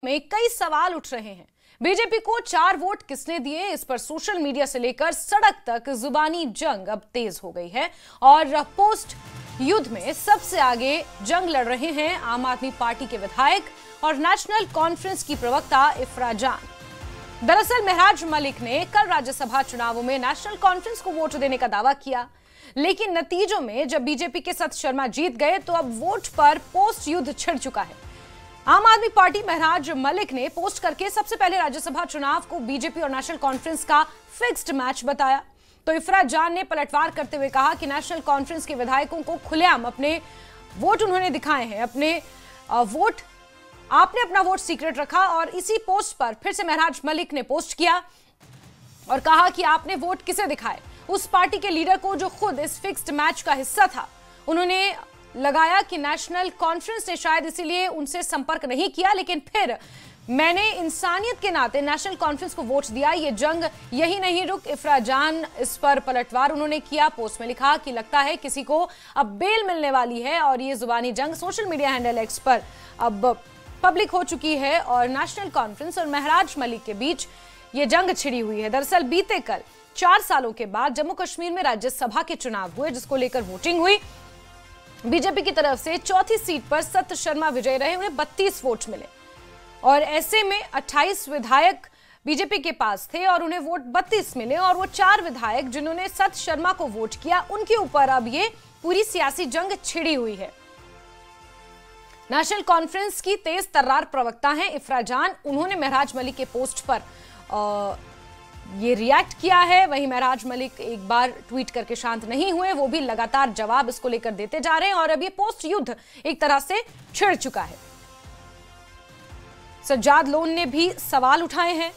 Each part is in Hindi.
में कई सवाल उठ रहे हैं। बीजेपी को 4 वोट किसने दिए, इस पर सोशल मीडिया से लेकर सड़क तक जुबानी जंग अब तेज हो गई है और पोस्ट युद्ध में सबसे आगे जंग लड़ रहे हैं आम आदमी पार्टी के विधायक और नेशनल कॉन्फ्रेंस की प्रवक्ता इफ्रा जान। दरअसल महराज मलिक ने कल राज्यसभा चुनावों में नेशनल कॉन्फ्रेंस को वोट देने का दावा किया, लेकिन नतीजों में जब बीजेपी के सत शर्मा जीत गए तो अब वोट पर पोस्ट युद्ध छिड़ चुका है। आम आदमी पार्टी महराज मलिक ने पोस्ट करके सबसे पहले राज्यसभा चुनाव को बीजेपी और नेशनल कॉन्फ्रेंस का फिक्स्ड मैच बताया, तो इफ्रा जान ने पलटवार करते हुए कहा कि नेशनल कॉन्फ्रेंस के विधायकों को खुलेआम अपने वोट उन्होंने दिखाए हैं, आपने अपना वोट सीक्रेट रखा। और इसी पोस्ट पर फिर से महराज मलिक ने पोस्ट किया और कहा कि आपने वोट किसे दिखाए, उस पार्टी के लीडर को जो खुद इस फिक्स्ड मैच का हिस्सा था। उन्होंने लगाया कि नेशनल कॉन्फ्रेंस ने शायद इसीलिए उनसे संपर्क नहीं किया, लेकिन फिर मैंने इंसानियत के नाते नेशनल कॉन्फ्रेंस को वोट दिया। ये जंग यही नहीं रुक, इफ्रा जान इस पर पलटवार उन्होंने किया। पोस्ट में लिखा कि लगता है किसी को अब बेल मिलने वाली है और ये जुबानी जंग सोशल मीडिया हैंडल एक्स पर अब पब्लिक हो चुकी है और नेशनल कॉन्फ्रेंस और महराज मलिक के बीच ये जंग छिड़ी हुई है। दरअसल बीते कल 4 सालों के बाद जम्मू कश्मीर में राज्यसभा के चुनाव हुए, जिसको लेकर वोटिंग हुई। बीजेपी की तरफ से चौथी सीट पर सत शर्मा विजयी रहे, उन्हें 32 वोट मिले और ऐसे में 28 विधायक बीजेपी के पास थे और उन्हें वोट 32 मिले। और वो 4 विधायक जिन्होंने सत शर्मा को वोट किया, उनके ऊपर अब ये पूरी सियासी जंग छिड़ी हुई है। नेशनल कॉन्फ्रेंस की तेज तर्रार प्रवक्ता हैं इफ्रा जान, उन्होंने महराज मलिक के पोस्ट पर ये रिएक्ट किया है। वहीं महराज मलिक एक बार ट्वीट करके शांत नहीं हुए, वो भी लगातार जवाब इसको लेकर देते जा रहे हैं और अब ये पोस्ट युद्ध एक तरह से छिड़ चुका है। सज्जाद लोन ने भी सवाल उठाए हैं,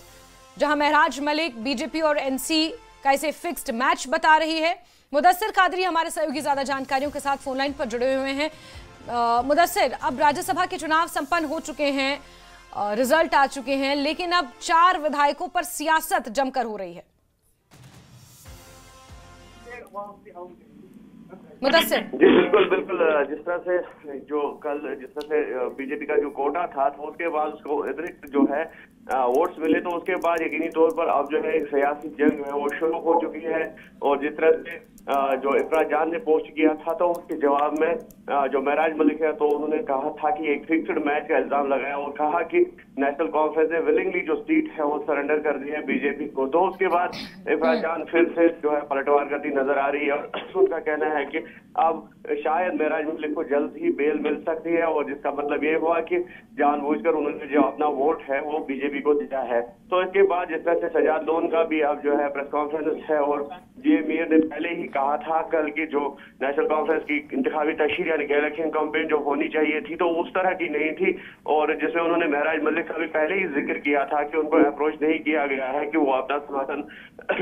जहां महराज मलिक बीजेपी और एनसी का इसे फिक्स्ड मैच बता रही है। मुदस्सिर कादरी हमारे सहयोगी ज्यादा जानकारियों के साथ फोनलाइन पर जुड़े हुए हैं। मुदस्सिर, अब राज्यसभा के चुनाव संपन्न हो चुके हैं, रिजल्ट आ चुके हैं, लेकिन अब 4 विधायकों पर सियासत जमकर हो रही है। मुदस्सिर जी बिल्कुल बिल्कुल, जिस तरह से बीजेपी का जो कोटा था तो उसके बाद उसको अतिरिक्त जो है वोट्स मिले, तो उसके बाद यकीनी तौर पर अब जो है सियासी जंग है वो शुरू हो चुकी है। और जिस तरह से जो इफ्रा जान ने पोस्ट किया था तो उसके जवाब में जो महराज मलिक है तो उन्होंने कहा था कि एक फिक्स्ड मैच का इल्जाम लगाया और कहा कि नेशनल कॉन्फ्रेंस ने विलिंगली जो सीट है वो सरेंडर कर दी है बीजेपी को। तो उसके बाद इफ्रा जान फिर से जो है पलटवार करती नजर आ रही है और उनका कहना है कि अब शायद महराज मलिक को जल्द ही बेल मिल सकती है और जिसका मतलब ये हुआ कि जानबूझकर उन्होंने जो अपना वोट है वो बीजेपी को दिया है। तो इसके बाद जिस तरह से सज्जाद लोन का भी अब जो है प्रेस कॉन्फ्रेंस है और जे मीर ने पहले ही कहा था कल की जो नेशनल कॉन्फ्रेंस की इंतखाबी तशहीर यानी कि इलेक्शन कैंपेन जो होनी चाहिए थी तो उस तरह की नहीं थी, और जिसमें उन्होंने महराज मलिक का भी पहले ही जिक्र किया था कि उनको अप्रोच नहीं किया गया है कि वो अपना समर्थन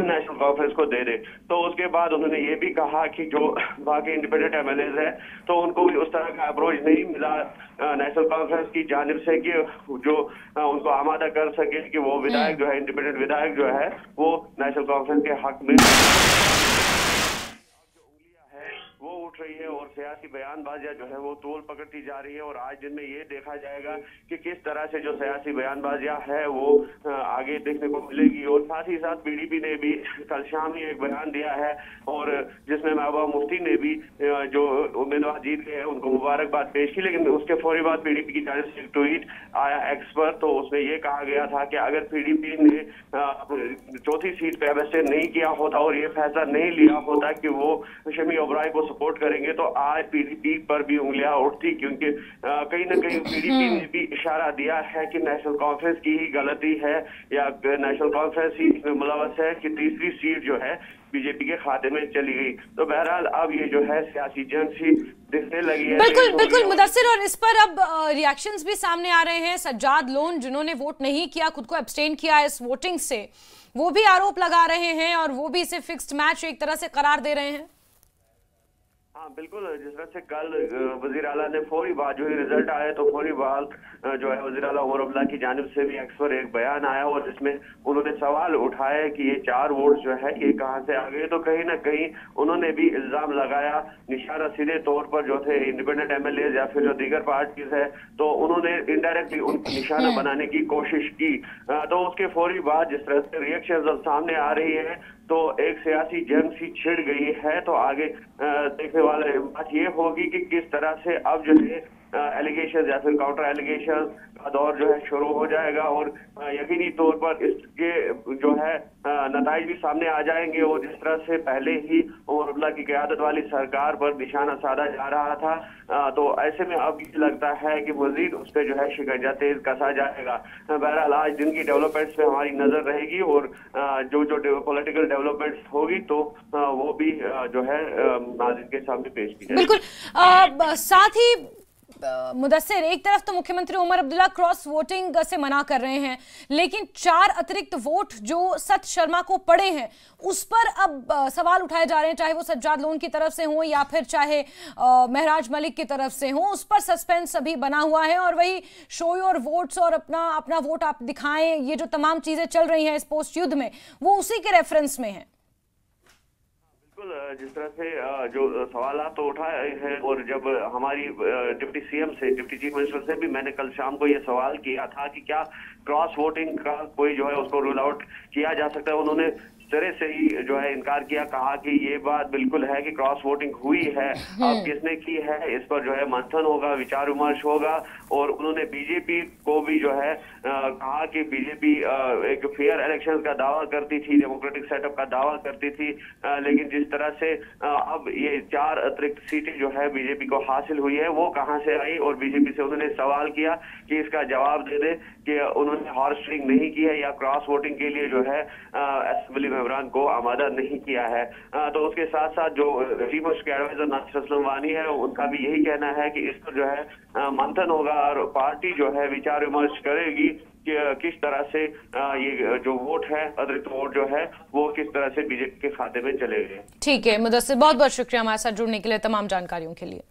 नेशनल कॉन्फ्रेंस को दे दे। तो उसके बाद उन्होंने ये भी कहा कि जो बाकी इंडिपेंडेंट एमएलएज है तो उनको भी उस तरह का अप्रोच नहीं मिला नेशनल कॉन्फ्रेंस की जानिब से कि जो उनको आमादा कर सके कि वो विधायक जो है इंडिपेंडेंट विधायक जो है वो नेशनल कॉन्फ्रेंस के हक में वो उठ रही है और सियासी बयानबाजियां जो है वो तूल पकड़ती जा रही है। और आज दिन में ये देखा जाएगा कि किस तरह से जो सियासी बयानबाजियां है वो आगे देखने को मिलेगी। और साथ ही साथ पीडीपी ने भी कल शाम ही एक बयान दिया है और जिसमें महबूबा मुफ्ती ने भी जो उम्मीदवार जीत गए हैं उनको मुबारकबाद पेश की, लेकिन उसके फौरी बाद पीडीपी की जानिब से एक ट्वीट आया एक्स पर, तो उसमें ये कहा गया था कि अगर पीडीपी ने चौथी सीट पे अबस्टेन नहीं किया होता और ये फैसला नहीं लिया होता कि वो शमी ओबराय को सपोर्ट करेंगे तो आज पीडीपी पर भी उंगलियां उठती, क्योंकि कहीं ना कहीं पीडीपी ने भी इशारा दिया है कि नेशनल कॉन्फ्रेंस की ही गलती है या नेशनल कॉन्फ्रेंस ही इसमें मुलवस है कि तीसरी सीट जो है बीजेपी के खाते में चली गई। तो बहरहाल अब ये जो है सियासी जंग सी दिखने लगी है। बिल्कुल बिल्कुल मुदस्सिर, और इस पर अब रिएक्शंस भी सामने आ रहे हैं। सज्जाद लोन जिन्होंने वोट नहीं किया, खुद को एब्सटेन किया इस वोटिंग से, वो भी आरोप लगा रहे हैं और वो भी इसे फिक्स्ड मैच एक तरह से करार दे रहे हैं। हाँ बिल्कुल, जिस तरह से कल वजीर आला ने फौरी बाद जो ही रिजल्ट आया तो फौरी बाद जो है वज़ीर आला उमर अब्दुल्ला की जानिब से भी अक्सर एक बयान आया और जिसमें उन्होंने सवाल उठाया कि ये 4 वोट जो है ये कहां से आ गए। तो कहीं ना कहीं उन्होंने भी इल्जाम लगाया, निशाना सीधे तौर पर जो थे इंडिपेंडेंट एमएलए या फिर जो दीगर पार्टीज है, तो उन्होंने इनडायरेक्टली उनको निशाना बनाने की कोशिश की। तो उसके फौरी बाद जिस तरह से रिएक्शन जब सामने आ रही है तो एक सियासी जंग सी छिड़ गई है। तो आगे देखने वाले बात ये होगी कि किस तरह से अब जो है एलिगेशन या फिर काउंटर एलिगेशन का दौर जो है शुरू हो जाएगा और यकीनी तौर पर इसके जो है नताइज भी सामने आ जाएंगे। और जिस तरह से पहले ही उमर अब्दुल्ला की क़यादत वाली सरकार पर निशाना साधा जा रहा था, तो ऐसे में अब ये लगता है कि मजीद उस पर जो है शिकंजा तेज कसा जाएगा। बहरहाल आज दिन की डेवलपमेंट्स पे हमारी नजर रहेगी और जो पॉलिटिकल डेवलपमेंट्स होगी तो वो भी जो है नाज़रीन के सामने पेश की जाएगी। बिल्कुल। साथ ही मुदस्सिर, एक तरफ तो मुख्यमंत्री उमर अब्दुल्ला क्रॉस वोटिंग से मना कर रहे हैं, लेकिन 4 अतिरिक्त वोट जो सत शर्मा को पड़े हैं उस पर अब सवाल उठाए जा रहे हैं, चाहे वो सज्जाद लोन की तरफ से हो या फिर चाहे महराज मलिक की तरफ से हो। उस पर सस्पेंस अभी बना हुआ है और वही शो योर वोट्स और अपना वोट आप दिखाएं, ये जो तमाम चीजें चल रही हैं इस पोस्ट युद्ध में, वो उसी के रेफरेंस में है। जिस तरह से जो सवाल तो उठाए हैं और जब हमारी डिप्टी सीएम से, डिप्टी चीफ मिनिस्टर से भी मैंने कल शाम को ये सवाल किया था कि क्या क्रॉस वोटिंग का कोई जो है उसको रूल आउट किया जा सकता है, उन्होंने तरह से ही जो है इनकार किया, कहा कि ये बात बिल्कुल है कि क्रॉस वोटिंग हुई है, अब किसने की है इस पर जो है मंथन होगा, विचार विमर्श होगा। और उन्होंने बीजेपी को भी जो है कहा कि बीजेपी एक फेयर इलेक्शन का दावा करती थी, डेमोक्रेटिक सेटअप का दावा करती थी, लेकिन जिस तरह से अब ये 4 अतिरिक्त सीटें जो है बीजेपी को हासिल हुई है वो कहां से आई। और बीजेपी से उन्होंने सवाल किया कि इसका जवाब दे दे कि उन्होंने हॉर्स ट्रेडिंग नहीं की है या क्रॉस वोटिंग के लिए जो है असेंबली मेंबरान को आमादा नहीं किया है। तो उसके साथ साथ जो chief minister adviser Nasir Aslam Wani है उनका भी यही कहना है कि इस पर जो है मंथन होगा और पार्टी जो है विचार विमर्श करेगी कि किस तरह से ये जो वोट है, अतिरिक्त वोट जो है वो किस तरह से बीजेपी के खाते में चले गए। ठीक है मुदस्सिर, बहुत बहुत शुक्रिया हमारे साथ जुड़ने के लिए, तमाम जानकारियों के लिए।